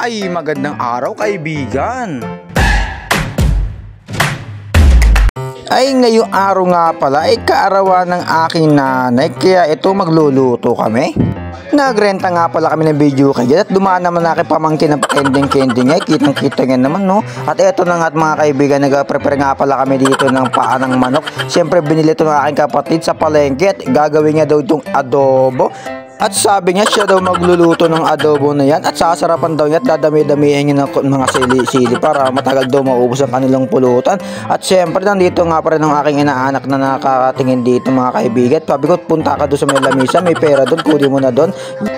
Ay, magandang araw kaibigan. Ay, ngayong araw nga pala ay kaarawan ng aking nanay, kaya ito magluluto kami. Nagrenta nga pala kami ng video kaya at dumaan naman na aking pamangkin ng kending-kending ay kitang-kita nga naman, no. At eto na nga at mga kaibigan, nag-prepare nga pala kami dito ng paa ng manok. Siyempre binili ito ng aking kapatid sa palengke at gagawin niya daw itong adobo. At sabi niya siya daw magluluto ng adobo na yan at sasarapan daw niya at dadami-damihin niya ng mga sili-sili para matagal daw maubos ang kanilang pulutan. At syempre nandito nga pa rin ang aking inaanak na nakakatingin dito mga kaibigan. Sabi ko, punta ka doon sa may lamisa, may pera doon, kunin mo na doon.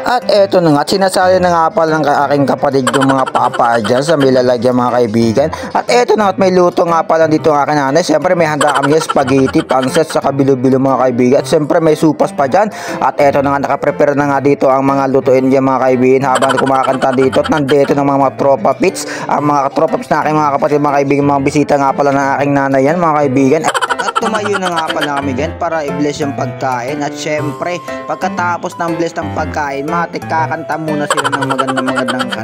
At eto na nga, sinasali na nga pala ng aking kapatid yung mga papa dyan sa may lalagyan mga kaibigan. At eto na nga, at may luto nga pala dito ang aking nanay. Syempre may handa kami spaghetti, pancit, sa kabilo-bilo mga kaibigan. At syempre may supas pa dyan. At eto na nga, nakaprepare na nga dito ang mga lutuin dyan mga kaibigan habang kumakanta dito. At nandito ng mga tropa pits, ang mga tropa pits na aking mga kapatid mga kaibigan, mga bisita nga pala ng aking nanay yan mga kaibigan. At tumayo na nga pala kami dyan para i-bless yung pagkain. At syempre pagkatapos ng bless ng pagkain, matik kakanta muna sila ng magandang kanta.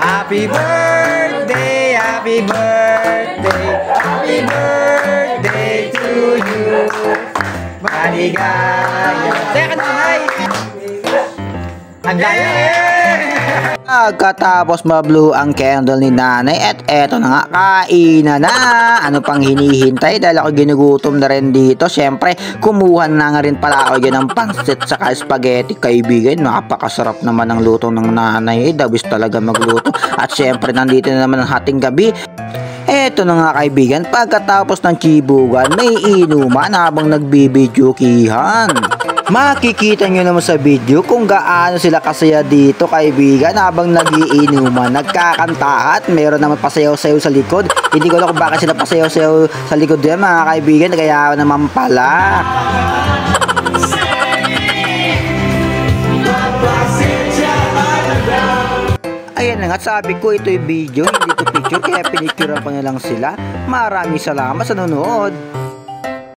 Happy birthday, happy birthday, happy birthday to you. Maligaya. Teka na, Nay! Ang gaya! Pagkatapos mablow ang candle ni nanay at eto na nga, kainan na. Ano pang hinihintay dahil ako ginugutom na rin dito. Siyempre kumuha na nga rin pala ako dyan ng pancit saka spaghetti kaibigan. Napakasarap naman ang luto ng nanay, dawis talaga magluto. At siyempre nandito na naman ang hating gabi. Eto na nga kaibigan, pagkatapos ng chibugan, may inuman habang nagbibidyokihan. Makikita nyo naman sa video kung gaano sila kasaya dito kaibigan habang nagiinuman, nagkakanta at meron naman pasayaw-sayaw sa likod. Hindi ko alam kung bakit sila pasayaw-sayaw sa likod yan mga kaibigan, kaya naman pala. Ayan na nga, sabi ko ito'y video, hindi ito picture, kaya pinicturean ko na lang sila. Maraming salamat sa nanonood.